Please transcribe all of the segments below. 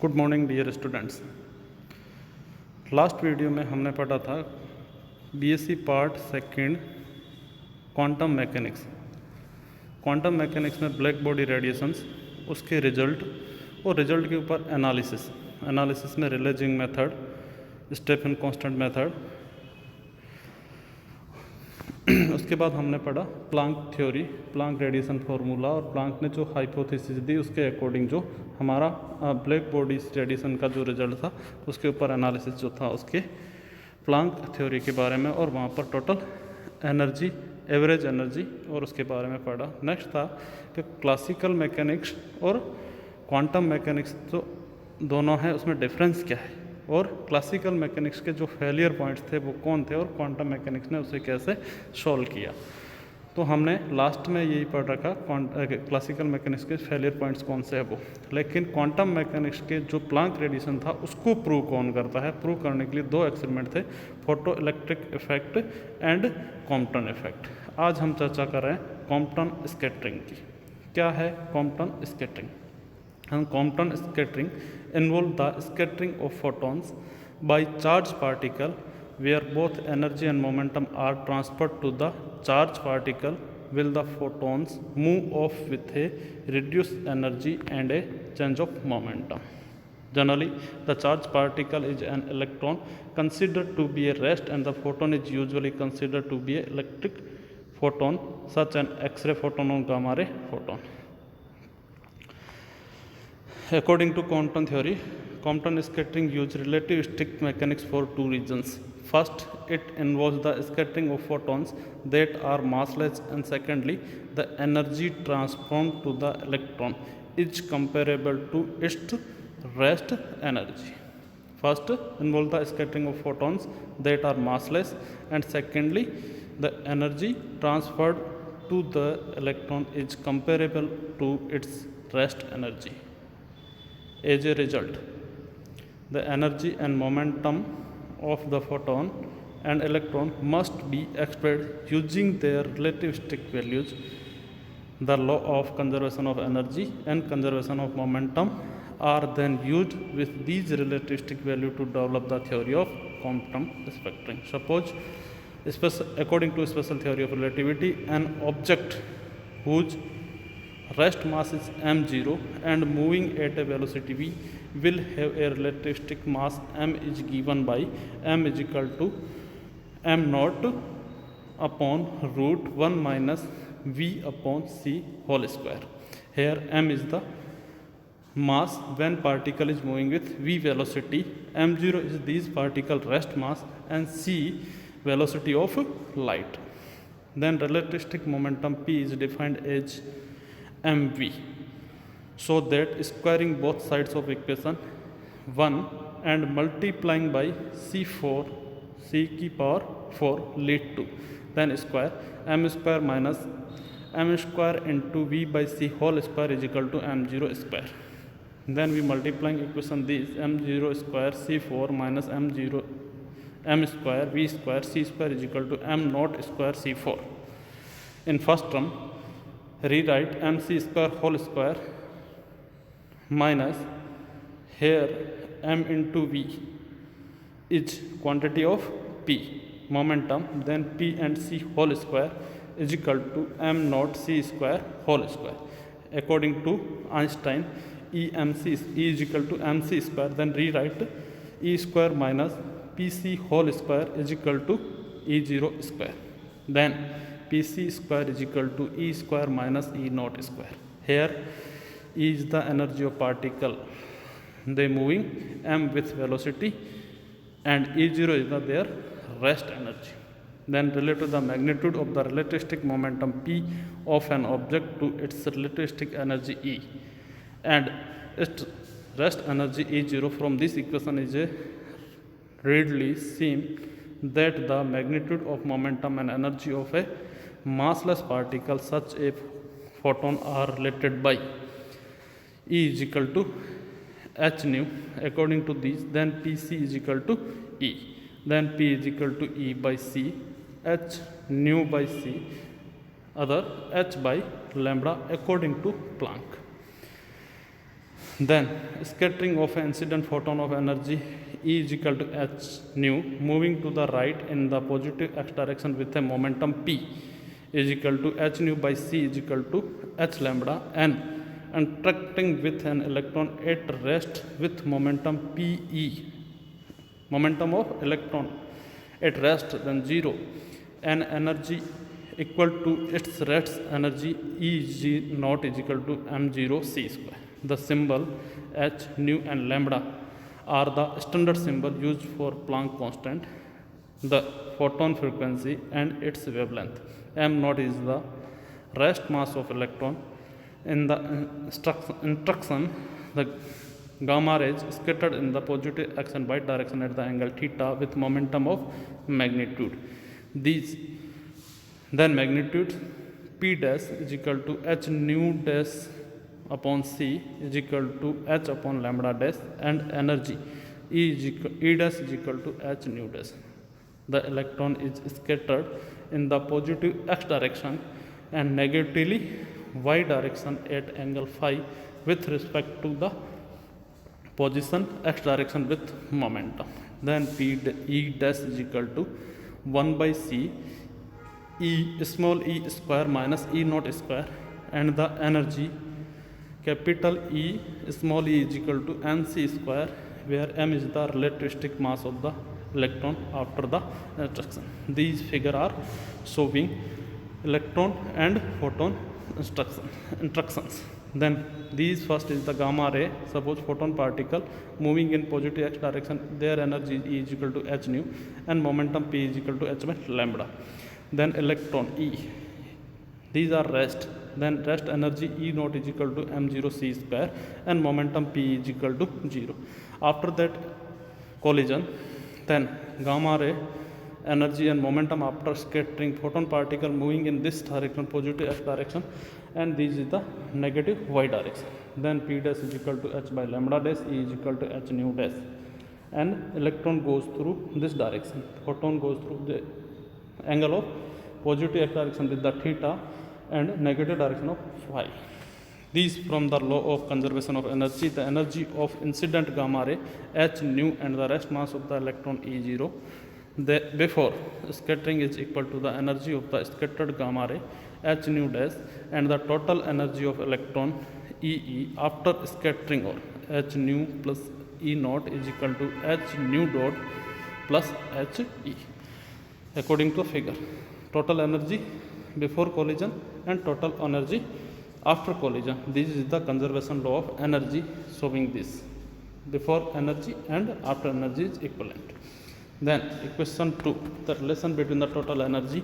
Good morning dear students. Last video में हमने पढ़ा था BSc part second quantum mechanics. Quantum mechanics में ब्लैक बॉडी रेडिएशंस, उसके रिजल्ट और रिजल्ट के ऊपर एनालिसिस में Rayleigh Jeans method, Stefan constant method. उसके बाद हमने पढ़ा Planck theory, Planck radiation formula, और प्लांक ने जो हाइपोथेसिस दी उसके अकॉर्डिंग जो हमारा ब्लैक बॉडी रेडिएशन का जो रिजल्ट था उसके ऊपर एनालिसिस जो था उसके प्लांक थ्योरी के बारे में, और वहाँ पर टोटल एनर्जी, एवरेज एनर्जी और उसके बारे में पढ़ा। नेक्स्ट था कि क्लासिकल मैकेनिक्स और क्वांटम मैकेनिक्स जो दोनों हैं उसमें डिफरेंस क्या है, और क्लासिकल मैकेनिक्स के जो फेलियर पॉइंट्स थे वो कौन थे, और क्वांटम मैकेनिक्स ने उसे कैसे सॉल्व किया। तो हमने लास्ट में यही पढ़ रखा क्लासिकल मैकेनिक्स के फेलियर पॉइंट्स कौन से हैं वो, लेकिन क्वांटम मैकेनिक्स के जो प्लांक रेडिएशन था उसको प्रूव कौन करता है। प्रूव करने के लिए दो एक्सपेरिमेंट थे, photo electric effect and Compton effect. आज हम चर्चा कर रहे हैं कॉम्पटन स्कैटरिंग की। क्या है Compton scattering? Compton scattering involve the scattering of photons by charged particle where both energy and momentum are transferred to the charged particle while the photons move off with a reduced energy and a change of momentum. Generally, the charged particle is an electron considered to be a rest, and the photon is usually considered to be an electric photon, such an X-ray photon or gamma ray photon. According to Compton theory, Compton scattering uses relativistic mechanics for two reasons. First, it involves the scattering of photons that are massless, and secondly, the energy transformed to the electron is comparable to its rest energy. First, involve the scattering of photons that are massless, and secondly, the energy transferred to the electron is comparable to its rest energy. As a result, the energy and momentum of the photon and electron must be expressed using their relativistic values. The law of conservation of energy and conservation of momentum are then used with these relativistic values to develop the theory of quantum spectrum. Suppose, according to special theory of relativity, an object whose rest mass is m0 and moving at a velocity v will have a relativistic mass m is given by m is equal to m naught upon root 1 minus v upon c whole square. Here m is the mass when particle is moving with v velocity, m0 is these particle rest mass, and c velocity of light. Then relativistic momentum p is defined as mv, so that squaring both sides of equation 1 and multiplying by c4 c की power 4 lead to then square m square minus m square into v by c whole square is equal to m0 square. Then we multiplying equation these m0 square c4 minus m0 m square v square c square is equal to m naught square c4. In first term, rewrite mc square whole square minus here m into v is quantity of p momentum, then p and c whole square is equal to m naught c square whole square. According to Einstein, e is equal to mc square, then rewrite e square minus pc whole square is equal to e0 square. Then pc square is equal to e square minus e naught square. Here E is the energy of particle, they moving m with velocity, and E0 is their rest energy. Then relate to the magnitude of the relativistic momentum p of an object to its relativistic energy E, and its rest energy E0. From this equation is readily seen that the magnitude of momentum and energy of a massless particle such a photon are related by E is equal to h nu. According to these, then Pc is equal to E, then P is equal to E by C, h nu by C, other h by lambda according to Planck. Then scattering of an incident photon of energy E is equal to h nu moving to the right in the positive x direction with a momentum p is equal to h nu by c is equal to h lambda n, interacting with an electron at rest with momentum pe, momentum of electron at rest then 0, and energy equal to its rest energy E g naught is equal to m0 c square. The symbol h, nu and lambda are the standard symbol used for Planck constant, the photon frequency and its wavelength. M naught is the rest mass of electron. In the instruction, the gamma rays scattered in the positive x and y direction at the angle theta with momentum of magnitude. These then magnitude p dash is equal to h nu dash upon c is equal to h upon lambda dash, and energy E dash is equal to h nu dash. The electron is scattered in the positive x direction and negatively y direction at angle phi with respect to the position x direction with momentum. Then E dash is equal to 1 by c E small e square minus E naught square, and the energy capital E small e is equal to mc square, where m is the relativistic mass of the electron after the instruction. These figures are showing electron and photon instructions. Then these first is the gamma ray. Suppose photon particle moving in positive x direction, their energy E is equal to h nu and momentum p is equal to h by lambda. Then electron E, these are rest. Then rest energy E naught is equal to m0 c square and momentum p is equal to 0. After that collision, then gamma ray energy and momentum after scattering photon particle moving in this direction, positive x direction, and this is the negative y direction. Then p dash is equal to h by lambda dash, E is equal to h nu dash, and electron goes through this direction, photon goes through the angle of positive x direction with the theta and negative direction of phi. These from the law of conservation of energy, the energy of incident gamma ray h nu and the rest mass of the electron E0 before scattering is equal to the energy of the scattered gamma ray h nu dash and the total energy of electron EE after scattering, or h nu plus E naught is equal to h nu dot plus h E according to figure. Total energy before collision and total energy after collision. This is the conservation law of energy, showing this before energy and after energy is equivalent. Then equation 2, the relation between the total energy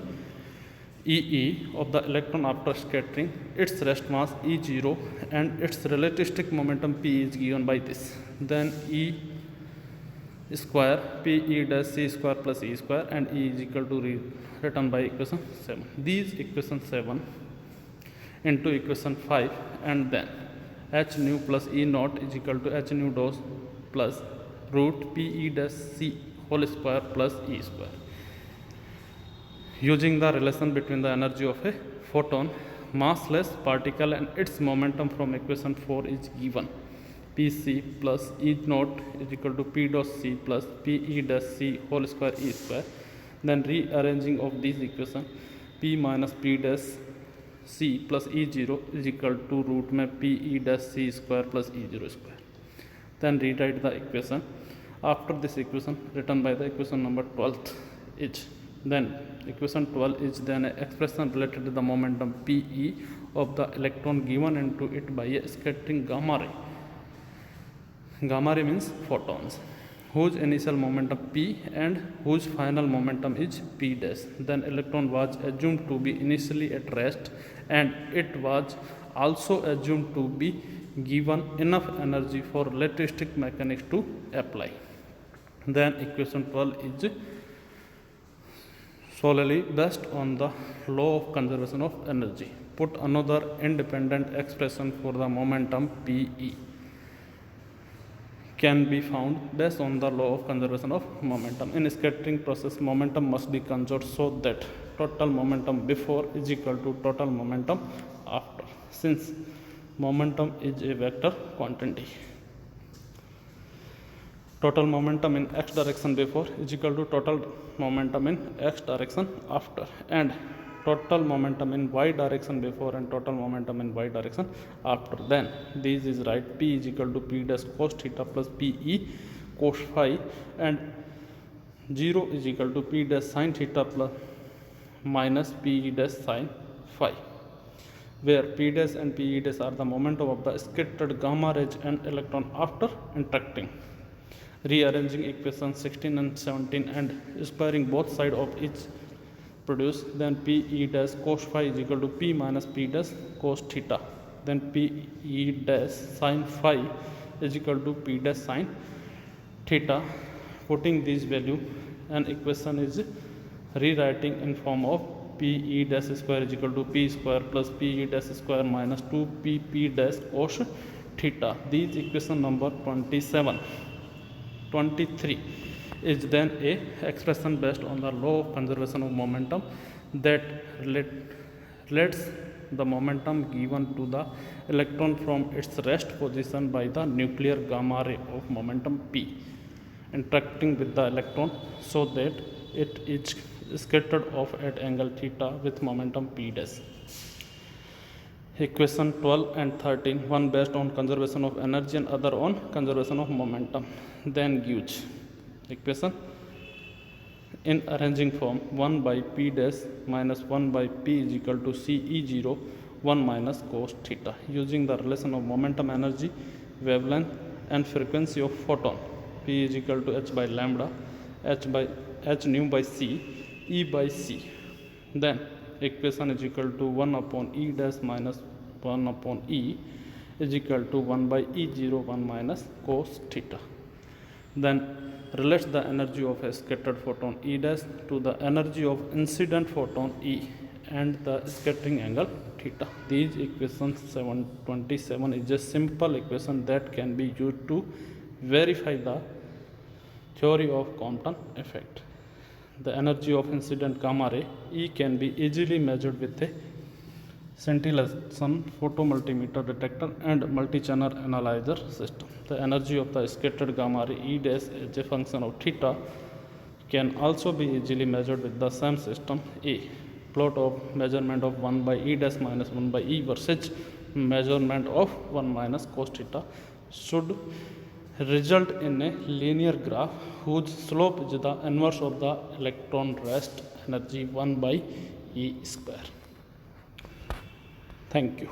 EE of the electron after scattering, its rest mass E0 and its relativistic momentum P is given by this. Then E square P E dash C square plus E square, and E is equal to written by equation 7. These equation 7 into equation 5, and then h nu plus E naught is equal to h nu dot plus root P E dash C whole square plus E square. Using the relation between the energy of a photon, massless particle and its momentum from equation 4 is given. Pc plus E naught is equal to P dot C plus P E dash C whole square E square. Then rearranging of this equation, P minus P dash C plus E0 is equal to root में P E dash C square plus E0 square. Then rewrite the equation. After this equation written by the equation number 12 is, then equation 12 is then an expression related to the momentum Pe of the electron given into it by a scattering gamma ray. Gamma ray means photons, whose initial momentum P and whose final momentum is P dash. Then electron was assumed to be initially at rest, and it was also assumed to be given enough energy for relativistic mechanics to apply. Then equation 12 is solely based on the law of conservation of energy. Put another independent expression for the momentum Pe can be found based on the law of conservation of momentum. In scattering process, momentum must be conserved so that total momentum before is equal to total momentum after. Since momentum is a vector quantity. Total momentum in x direction before is equal to total momentum in x direction after, and total momentum in y direction before and total momentum in y direction after. Then this is right, P is equal to P dash cos theta plus PE cos phi, and 0 is equal to P dash sin theta plus minus PE dash sin phi, where P dash and PE dash are the momentum of the scattered gamma rays and electron after interacting. Rearranging equations 16 and 17 and squaring both sides of each produce, then Pe dash cos phi is equal to P minus P dash cos theta, then Pe dash sin phi is equal to P dash sin theta. Putting this value, an equation is rewriting in form of Pe dash square is equal to P square plus Pe dash square minus 2PP dash cos theta. This equation number 27. 23 is then a expression based on the law of conservation of momentum that relates the momentum given to the electron from its rest position by the nuclear gamma ray of momentum P interacting with the electron so that it is scattered off at angle theta with momentum P dash. Equation 12 and 13, one based on conservation of energy and other on conservation of momentum, then gives equation in arranging form 1 by P dash minus 1 by P is equal to CE0 1 minus cos theta, using the relation of momentum energy, wavelength and frequency of photon. P is equal to h by lambda, h nu by c, E by c. Then equation is equal to 1 upon E dash minus 1 upon E is equal to 1 by E0 1 minus cos theta. Then relates the energy of a scattered photon E dash to the energy of incident photon E and the scattering angle theta. These equations 27 is a simple equation that can be used to verify the theory of Compton effect. The energy of incident gamma ray E can be easily measured with a scintillation photomultimeter detector and multi-channel analyzer system. The energy of the scattered gamma ray E dash as a function of theta can also be easily measured with the same system. A plot of measurement of 1 by E dash minus 1 by E versus measurement of 1 minus cos theta should result in a linear graph whose slope is the inverse of the electron rest energy 1 by E square. Thank you.